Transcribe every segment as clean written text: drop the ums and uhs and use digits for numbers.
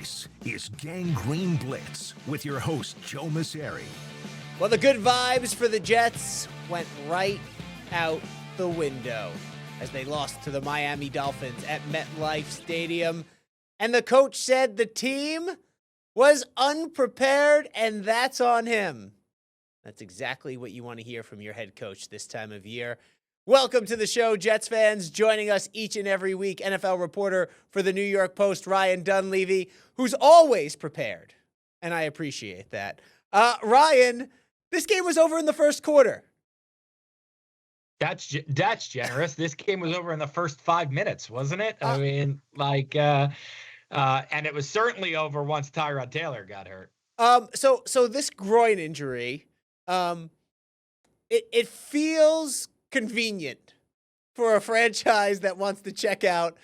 This is Gang Green Blitz with your host, Joe Mauceri. Well, the good vibes for the Jets went right out the window as they lost to the Miami Dolphins at MetLife Stadium. And the coach said the team was unprepared, and that's on him. That's exactly what you want to hear from your head coach this time of year. Welcome to the show, Jets fans. Joining us each and every week, NFL reporter for the New York Post, Ryan Dunleavy, who's always prepared, and I appreciate that. Ryan, this game was over in the first quarter. That's generous. This game was over in the first 5 minutes, wasn't it? And it was certainly over once Tyrod Taylor got hurt. So this groin injury, it feels convenient for a franchise that wants to check out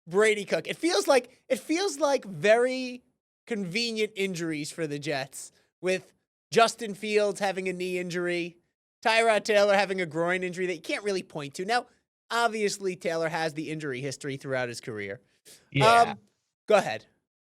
Brady Cook. It feels like very convenient injuries for the Jets, with Justin Fields having a knee injury, Tyrod Taylor having a groin injury that you can't really point to. Now, obviously, Taylor has the injury history throughout his career. Yeah. Go ahead.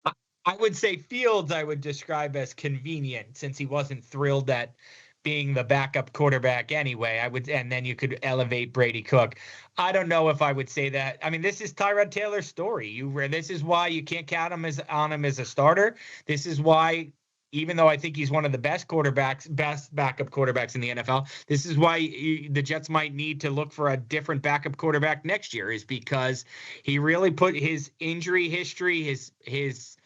I would say Fields I would describe as convenient, since he wasn't thrilled at being the backup quarterback anyway. And then you could elevate Brady Cook. I don't know if I would say that. I mean, this is Tyrod Taylor's story. This is why you can't count him on him as a starter. This is why, even though I think he's one of the best backup quarterbacks in the NFL, this is why the Jets might need to look for a different backup quarterback next year, is because he really put his injury history, his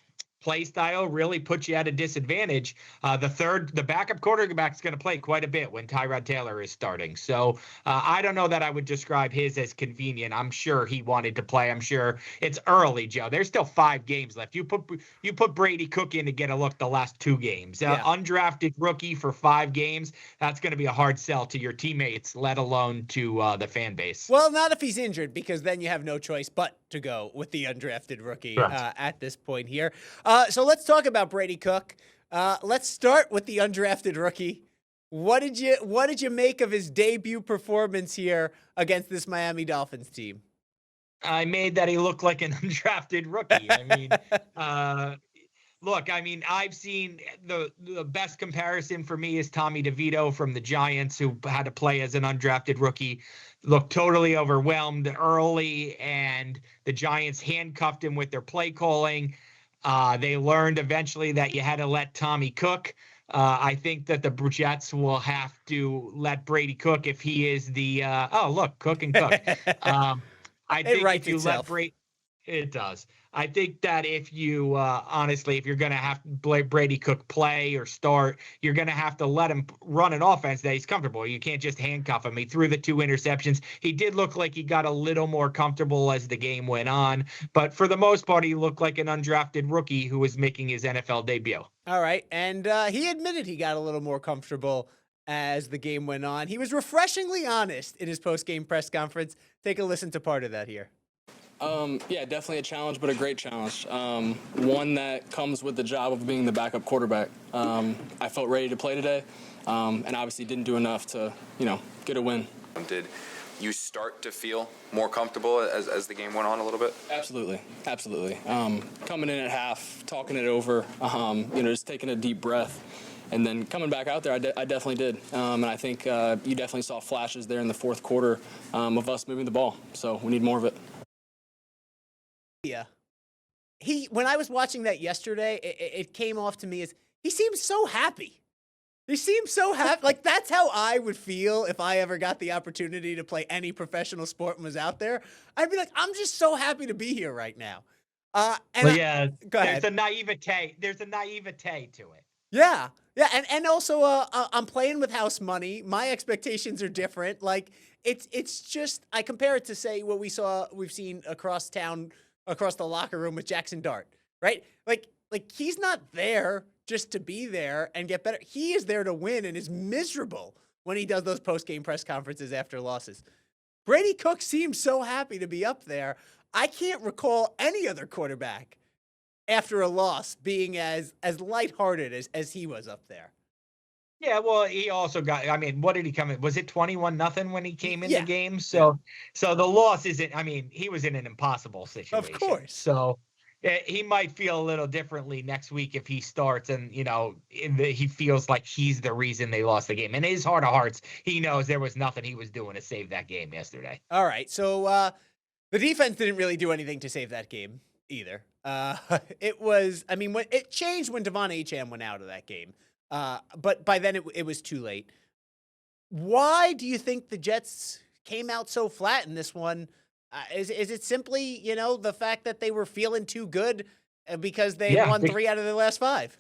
play style really puts you at a disadvantage. The backup quarterback is going to play quite a bit when Tyrod Taylor is starting. So I don't know that I would describe his as convenient. I'm sure he wanted to play. I'm sure it's early, Joe. There's still 5 games left. You put Brady Cook in to get a look the last 2 games. Undrafted rookie for 5 games. That's going to be a hard sell to your teammates, let alone to the fan base. Well, not if he's injured, because then you have no choice but to go with the undrafted rookie at this point here. So let's talk about Brady Cook. Let's start with the undrafted rookie. What did you make of his debut performance here against this Miami Dolphins team? I made that he looked like an undrafted rookie. I mean, look, I mean, I've seen the best comparison for me is Tommy DeVito from the Giants, who had to play as an undrafted rookie, looked totally overwhelmed early, and the Giants handcuffed him with their play calling. They learned eventually that you had to let Tommy cook. I think that the Jets will have to let Brady cook if he is the cook and cook. I think if you let Brady, it does. I think that if you honestly, if you're going to have Brady Cook play or start, you're going to have to let him run an offense that he's comfortable. You can't just handcuff him. He threw the 2 interceptions. He did look like he got a little more comfortable as the game went on, but for the most part, he looked like an undrafted rookie who was making his NFL debut. All right, and he admitted he got a little more comfortable as the game went on. He was refreshingly honest in his post-game press conference. Take a listen to part of that here. Yeah, definitely a challenge, but a great challenge. One that comes with the job of being the backup quarterback. I felt ready to play today, and obviously didn't do enough to, get a win. Did you start to feel more comfortable as the game went on a little bit? Absolutely. Coming in at half, talking it over, just taking a deep breath. And then coming back out there, I definitely did. And I think you definitely saw flashes there in the fourth quarter of us moving the ball. So we need more of it. Yeah. When I was watching that yesterday, it came off to me as he seems so happy. He seems so happy. Like, that's how I would feel if I ever got the opportunity to play any professional sport and was out there. I'd be like, I'm just so happy to be here right now. Go ahead. There's a naivete to it. Yeah. And also, I'm playing with house money. My expectations are different. Like, it's just, I compare it to, say, what we've seen across town, across the locker room with Jackson Dart, right? Like he's not there just to be there and get better. He is there to win and is miserable when he does those post-game press conferences after losses. Brady Cook seems so happy to be up there. I can't recall any other quarterback after a loss being as lighthearted as he was up there. Yeah, well, he also got, I mean, what did he come in? Was it 21-0 when he came in the game? So the loss isn't, I mean, he was in an impossible situation. Of course. So He might feel a little differently next week if he starts and, he feels like he's the reason they lost the game. In his heart of hearts, he knows there was nothing he was doing to save that game yesterday. All right. So the defense didn't really do anything to save that game either. It changed when Devon Achane went out of that game. But by then it was too late. Why do you think the Jets came out so flat in this one? Is it simply, the fact that they were feeling too good because they won 3 out of their last 5?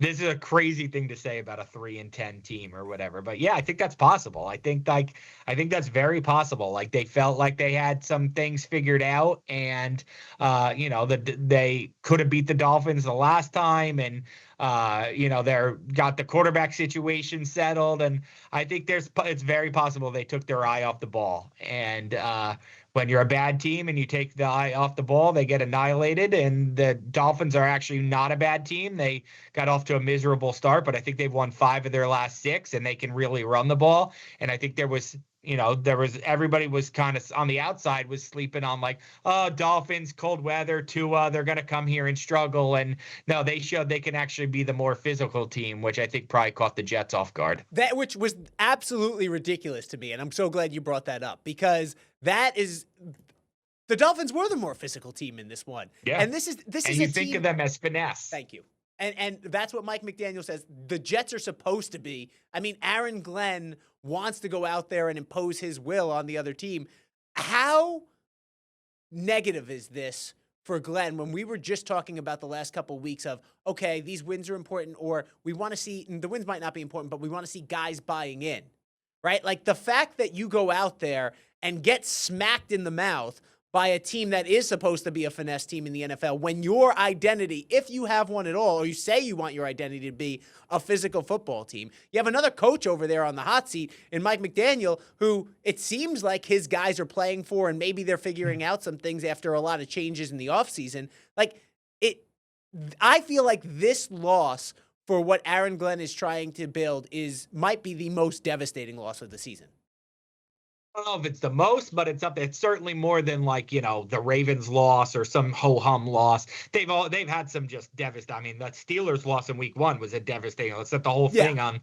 This is a crazy thing to say about a 3-10 team or whatever, but yeah, I think that's possible. I think that's very possible. Like they felt like they had some things figured out, and they could have beat the Dolphins the last time, and they're got the quarterback situation settled, and I think it's very possible they took their eye off the ball. And when you're a bad team and you take the eye off the ball, they get annihilated. And the Dolphins are actually not a bad team. They got off to a miserable start, but I think they've won 5 of their last 6, and they can really run the ball. And I think everybody was kind of on the outside was sleeping on like, oh, Dolphins, cold weather, Tua, they're going to come here and struggle. And no, they showed they can actually be the more physical team, which I think probably caught the Jets off guard. Which was absolutely ridiculous to me. And I'm so glad you brought that up, because the Dolphins were the more physical team in this one. Yeah. And this is and you think of them as finesse. Thank you. And that's what Mike McDaniel says the Jets are supposed to be. I mean, Aaron Glenn wants to go out there and impose his will on the other team. How negative is this for Glenn when we were just talking about the last couple of weeks of, okay, these wins are important, or we want to see, the wins might not be important, but we want to see guys buying in, right? Like the fact that you go out there and get smacked in the mouth by a team that is supposed to be a finesse team in the NFL, when your identity, if you have one at all, or you say you want your identity to be a physical football team, you have another coach over there on the hot seat in Mike McDaniel, who it seems like his guys are playing for, and maybe they're figuring out some things after a lot of changes in the offseason. I feel like this loss for what Aaron Glenn is trying to build might be the most devastating loss of the season. I don't know if it's the most, but it's certainly more than the Ravens loss or some ho-hum loss. They've had some just devastating. I mean, that Steelers loss in week 1 was a devastating. It set the whole thing on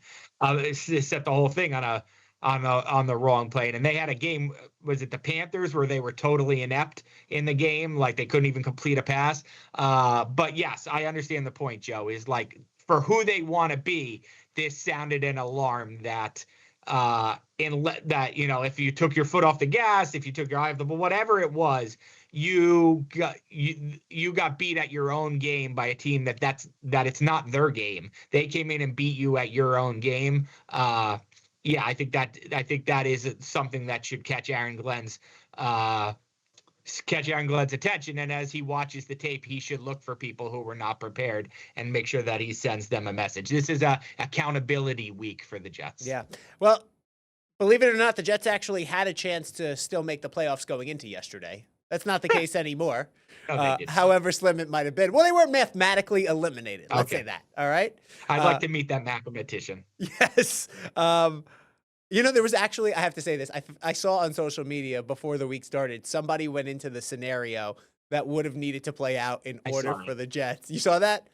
on the wrong plane. And they had a game, was it the Panthers, where they were totally inept in the game, like they couldn't even complete a pass. But yes, I understand the point, Joe, is like for who they want to be, this sounded an alarm that if you took your foot off the gas, if you took your eye off the ball, whatever it was, you got beat at your own game by a team that it's not their game. They came in and beat you at your own game. I think that is something that should catch Aaron Glenn's attention. And as he watches the tape, he should look for people who were not prepared and make sure that he sends them a message. This is a accountability week for the Jets. Yeah. Well, believe it or not, the Jets actually had a chance to still make the playoffs going into yesterday. That's not the case anymore. However slim it might have been. Well, they weren't mathematically eliminated. Let's say that. All right. I'd like to meet that mathematician. Yes. There was actually, I have to say this, I saw on social media before the week started, somebody went into the scenario that would have needed to play out in order for the Jets. You saw that?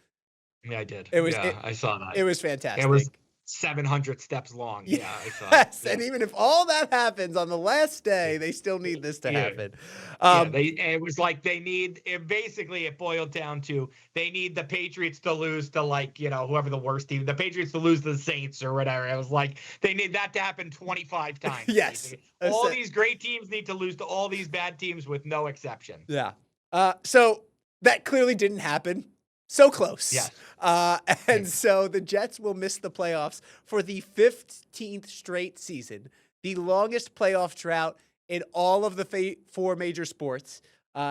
Yeah, I did. I saw that. It was fantastic. It was 700 steps long. Yeah, I saw yes, it. Yeah. And even if all that happens on the last day, they still need this to happen. It was like it boiled down to they need the Patriots to lose to whoever the worst team, the Patriots to lose to the Saints or whatever. It was like they need that to happen 25 times. Yes. All these great teams need to lose to all these bad teams with no exception. Yeah. So that clearly didn't happen. So close. Yes. So the Jets will miss the playoffs for the 15th straight season, the longest playoff drought in all of the 4 major sports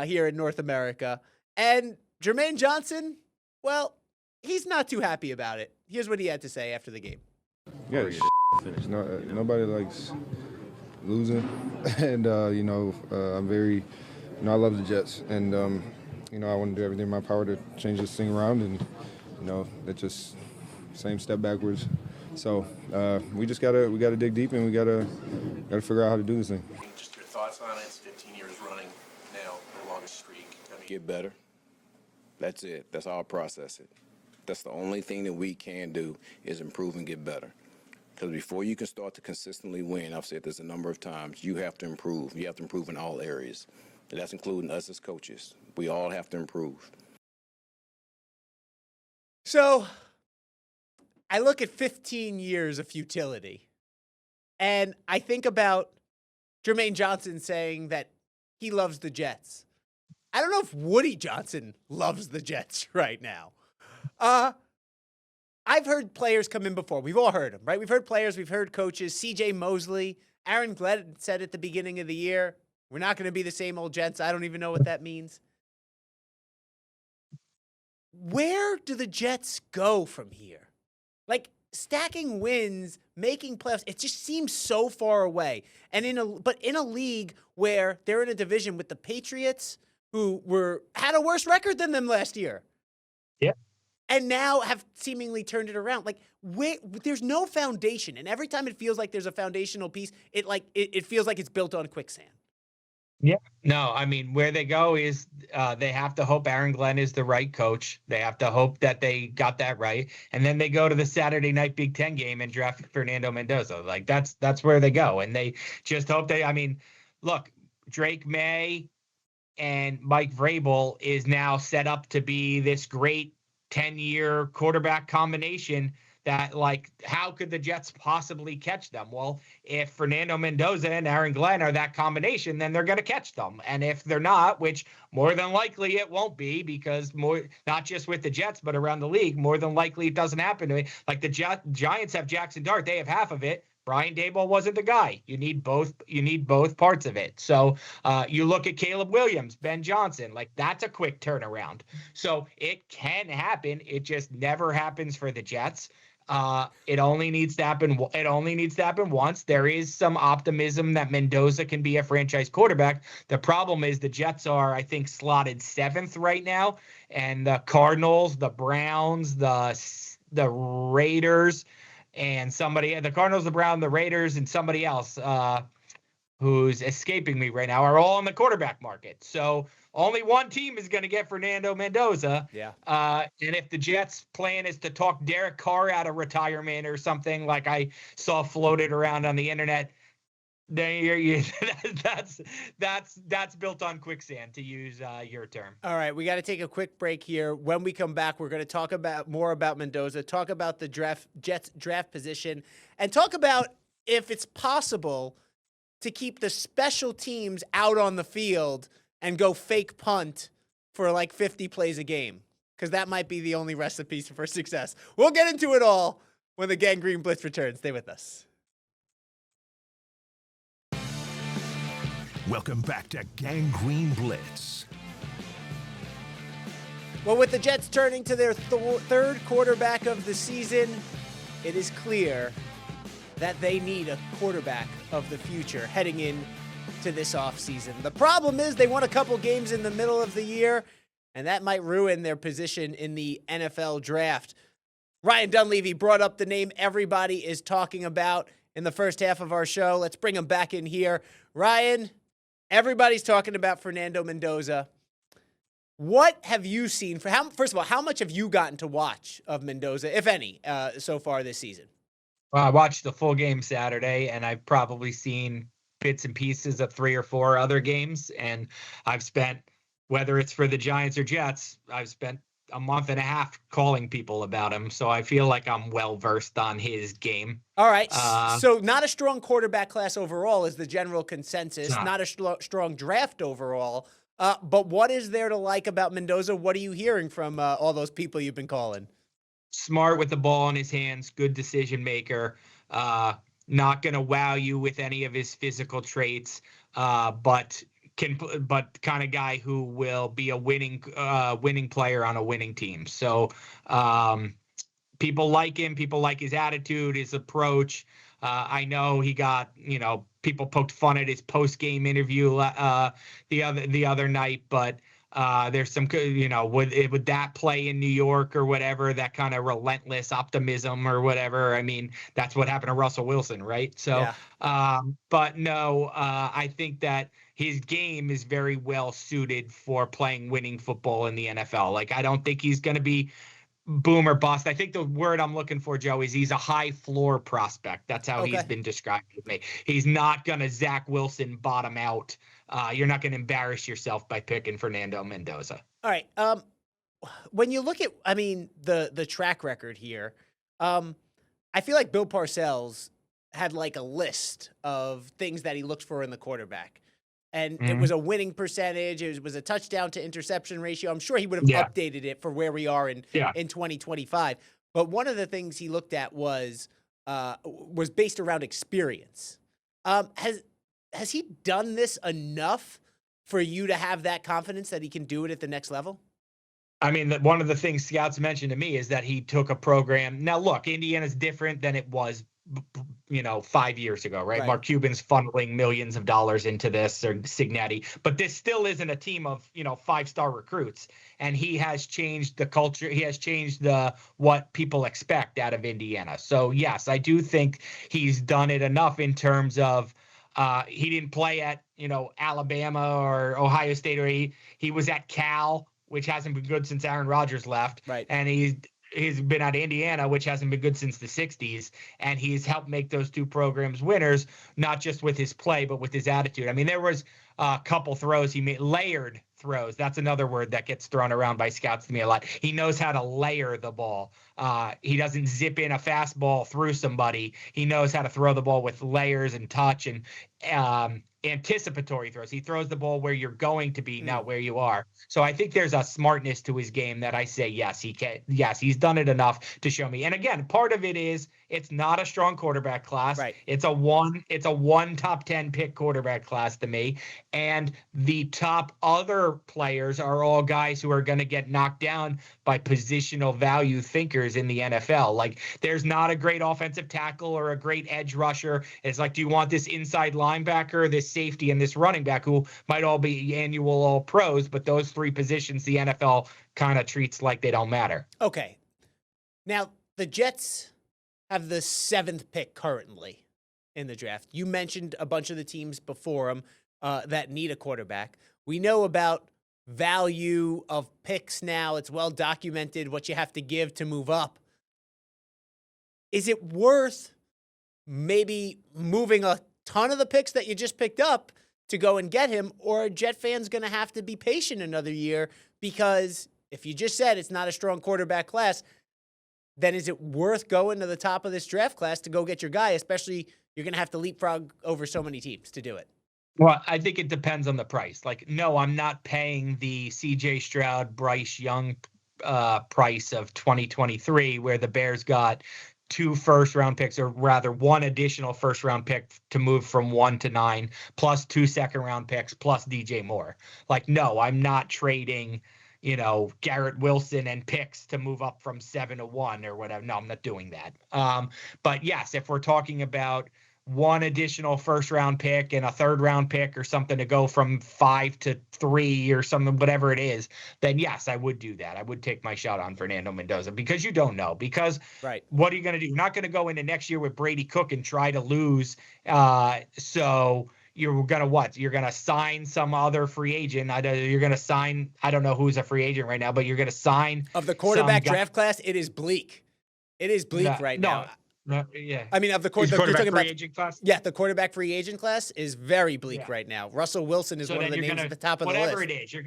here in North America. And Jermaine Johnson, well, he's not too happy about it. Here's what he had to say after the game. Yeah, nobody likes losing. And, I'm very, I love the Jets. And, I want to do everything in my power to change this thing around, and it's just same step backwards. So we gotta dig deep, and we gotta figure out how to do this thing. Just your thoughts on it. It's 15 years running now, the longest streak. Get better. That's it. That's how I process it. That's the only thing that we can do is improve and get better. Because before you can start to consistently win, I've said this a number of times, you have to improve. You have to improve in all areas. And that's including us as coaches. We all have to improve. So I look at 15 years of futility, and I think about Jermaine Johnson saying that he loves the Jets. I don't know if Woody Johnson loves the Jets right now. I've heard players come in before. We've all heard them, right? We've heard players, we've heard coaches. C.J. Mosley, Aaron Glenn said at the beginning of the year, we're not going to be the same old Jets. I don't even know what that means. Where do the Jets go from here? Like, stacking wins, making playoffs, it just seems so far away. And in a league where they're in a division with the Patriots, who had a worse record than them last year. Yeah. And now have seemingly turned it around. Like, there's no foundation. And every time it feels like there's a foundational piece, it feels like it's built on quicksand. Yeah. No, I mean, where they go is they have to hope Aaron Glenn is the right coach. They have to hope that they got that right. And then they go to the Saturday night Big Ten game and draft Fernando Mendoza. Like, that's where they go. And they just hope look, Drake May and Mike Vrabel is now set up to be this great 10-year quarterback combination that, like, how could the Jets possibly catch them? Well, if Fernando Mendoza and Aaron Glenn are that combination, then they're going to catch them. And if they're not, which more than likely it won't be, because not just with the Jets, but around the league, more than likely it doesn't happen to me. Like, the Giants have Jackson Dart. They have half of it. Brian Daboll wasn't the guy. You need both parts of it. So you look at Caleb Williams, Ben Johnson, like, that's a quick turnaround. So it can happen. It just never happens for the Jets. It only needs to happen. It only needs to happen once. There is some optimism that Mendoza can be a franchise quarterback. The problem is the Jets are, I think, slotted 7th right now, and the Cardinals, the Browns, the Raiders, and the Cardinals, the Browns, the Raiders, and somebody else who's escaping me right now are all in the quarterback market. So only one team is going to get Fernando Mendoza. Yeah. And if the Jets' plan is to talk Derek Carr out of retirement or something, like I saw floated around on the internet, then that's built on quicksand, to use your term. All right, we got to take a quick break here. When we come back, we're going to talk more about Mendoza, talk about the Jets draft position, and talk about if it's possible to keep the special teams out on the field and go fake punt for like 50 plays a game, because that might be the only recipe for success. We'll get into it all when the Gang Green Blitz returns. Stay with us. Welcome back to Gang Green Blitz. Well, with the Jets turning to their third quarterback of the season, it is clear that they need a quarterback of the future heading in to this offseason. The problem is they won a couple games in the middle of the year, and that might ruin their position in the NFL draft. Ryan Dunleavy brought up the name everybody is talking about in the first half of our show. Let's bring him back in here. Ryan, everybody's talking about Fernando Mendoza. What have you seen? First of all, how much have you gotten to watch of Mendoza, if any, so far this season? Well, I watched the full game Saturday, and I've probably seen bits and pieces of 3 or 4 other games. And I've spent, whether it's for the Giants or Jets, I've spent a month and a half calling people about him. So I feel like I'm well versed on his game. All right. So not a strong quarterback class overall is the general consensus. Not a strong draft overall. But what is there to like about Mendoza? What are you hearing from all those people you've been calling? Smart with the ball in his hands, good decision maker, not going to wow you with any of his physical traits, but kind of guy who will be a winning player on a winning team. So people like him, people like his attitude, his approach. I know he got, people poked fun at his post-game interview the other night, but There's some, would that play in New York or whatever, that kind of relentless optimism or whatever? I mean, that's what happened to Russell Wilson, right? So, Yeah. but no, I think that his game is very well suited for playing winning football in the NFL. Like, I don't think he's going to be boom or bust. I think the word I'm looking for, Joe, is he's a high floor prospect. That's how he's Okay. been described with me. He's not going to Zach Wilson bottom out. You're not going to embarrass yourself by picking Fernando Mendoza. All right. When you look at, I mean, the track record here, I feel like Bill Parcells had like a list of things that he looked for in the quarterback. And it was a winning percentage. It was a touchdown to interception ratio. I'm sure he would have updated it for where we are in 2025. But one of the things he looked at was based around experience. Has he done this enough for you to have that confidence that he can do it at the next level? I mean, one of the things scouts mentioned to me is that he took a program. Now, look, Indiana's different than it was 5 years ago, right? Mark Cuban's funneling millions of dollars into this, or Cignetti, but this still isn't a team of, 5-star recruits. And he has changed the culture. He has changed what people expect out of Indiana. So yes, I do think he's done it enough in terms of, he didn't play at, Alabama or Ohio State, or he was at Cal, which hasn't been good since Aaron Rodgers left. Right. And he's been at Indiana, which hasn't been good since the 60s, and he's helped make those two programs winners, not just with his play, but with his attitude. I mean, there was a couple throws he made, layered throws. That's another word that gets thrown around by scouts to me a lot. He knows how to layer the ball. He doesn't zip in a fastball through somebody. He knows how to throw the ball with layers and touch and anticipatory throws. He throws the ball where you're going to be, not where you are. So I think there's a smartness to his game that I say, yes, he can. Yes, he's done it enough to show me. And again, part of it is it's not a strong quarterback class. Right. It's a one top 10 pick quarterback class to me. And the top other players are all guys who are going to get knocked down by positional value thinkers in the NFL. Like, there's not a great offensive tackle or a great edge rusher. It's like, do you want this inside linebacker, this safety, and this running back, who might all be annual all pros, but those three positions the NFL kind of treats like they don't matter. Okay. Now, the Jets have the 7th pick currently in the draft. You mentioned a bunch of the teams before them that need a quarterback. We know about value of picks now. It's well documented what you have to give to move up. Is it worth maybe moving a ton of the picks that you just picked up to go and get him, or are Jet fans going to have to be patient another year? Because if you just said it's not a strong quarterback class, then is it worth going to the top of this draft class to go get your guy, especially you're going to have to leapfrog over so many teams to do it? Well, I think it depends on the price. Like, no, I'm not paying the CJ Stroud, Bryce Young price of 2023, where the Bears got 2 first-round picks, or rather 1 additional first-round pick to move from 1 to 9, plus 2 second-round picks, plus DJ Moore. Like, no, I'm not trading, Garrett Wilson and picks to move up from 7 to 1 or whatever. No, I'm not doing that. But yes, if we're talking about 1 additional first-round pick and a third-round pick or something to go from 5 to 3 or something, whatever it is, then yes, I would do that. I would take my shot on Fernando Mendoza, because you don't know. Because what are you going to do? You're not going to go into next year with Brady Cook and try to lose. So you're going to what? You're going to sign some other free agent. You're going to sign, I don't know who's a free agent right now, but you're going to sign. Of the quarterback draft class, it is bleak. It is bleak right now. Yeah. I mean, of the quarterback free agent class? Yeah, the quarterback free agent class is very bleak right now. Russell Wilson is one of the names at the top of the list. Whatever it is, you're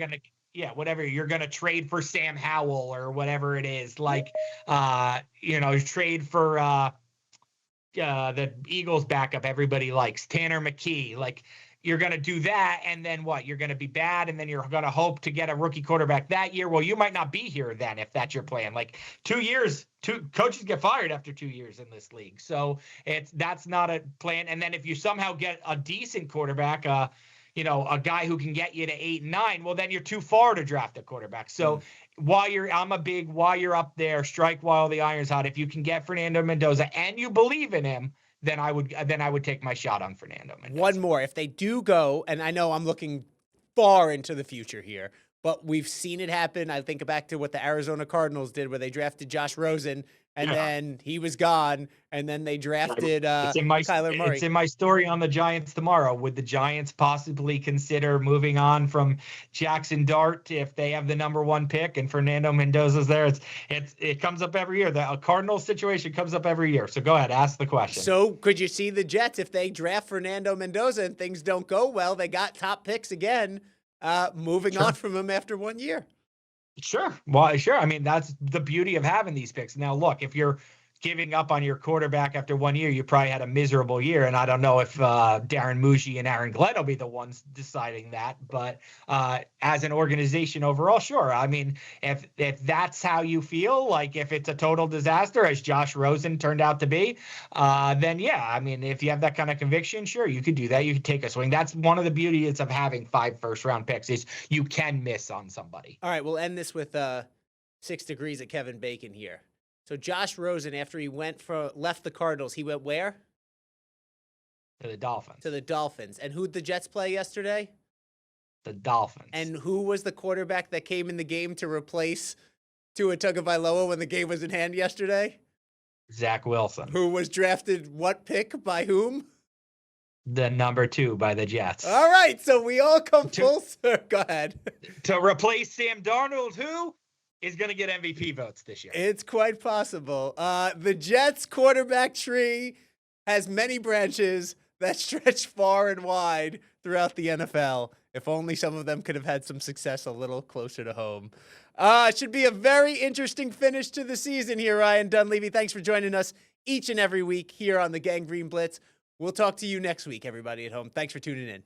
going to trade for Sam Howell or whatever it is. Like, trade for the Eagles backup everybody likes, Tanner McKee. Like, you're going to do that, and then what? You're going to be bad, and then you're going to hope to get a rookie quarterback that year. Well, you might not be here then if that's your plan. Like, 2 years, coaches get fired after 2 years in this league. So that's not a plan. And then if you somehow get a decent quarterback, a guy who can get you to 8 and 9, well, then you're too far to draft a quarterback. So while you're up there, strike while the iron's hot. If you can get Fernando Mendoza and you believe in him, then I would take my shot on Fernando Mendoza. One more. If they do go, and I know I'm looking far into the future here, but we've seen it happen. I think back to what the Arizona Cardinals did, where they drafted Josh Rosen, and then he was gone, and then they drafted Kyler Murray. It's in my story on the Giants tomorrow. Would the Giants possibly consider moving on from Jackson Dart if they have the number 1 pick and Fernando Mendoza's there? It comes up every year. The Cardinals situation comes up every year. So go ahead, ask the question. So could you see the Jets, if they draft Fernando Mendoza and things don't go well, they got top picks again, moving on from him after 1 year? Sure. Well, sure. I mean, that's the beauty of having these picks. Now, look, if you're giving up on your quarterback after 1 year, you probably had a miserable year. And I don't know if Darren Muji and Aaron Glenn will be the ones deciding that. But as an organization overall, sure. I mean, if that's how you feel, like if it's a total disaster, as Josh Rosen turned out to be, then yeah. I mean, if you have that kind of conviction, sure, you could do that. You could take a swing. That's one of the beauties of having 5 first-round picks is you can miss on somebody. All right, we'll end this with 6 degrees of Kevin Bacon here. So Josh Rosen, after he left the Cardinals, he went where? To the Dolphins. To the Dolphins. And who'd the Jets play yesterday? The Dolphins. And who was the quarterback that came in the game to replace Tua Tagovailoa when the game was in hand yesterday? Zach Wilson. Who was drafted what pick by whom? The number 2 by the Jets. All right, so we all come full circle. Go ahead. To replace Sam Darnold, who is going to get MVP votes this year? It's quite possible. The Jets quarterback tree has many branches that stretch far and wide throughout the NFL. If only some of them could have had some success a little closer to home. Should be a very interesting finish to the season here, Ryan Dunleavy. Thanks for joining us each and every week here on the Gang Green Blitz. We'll talk to you next week, everybody at home. Thanks for tuning in.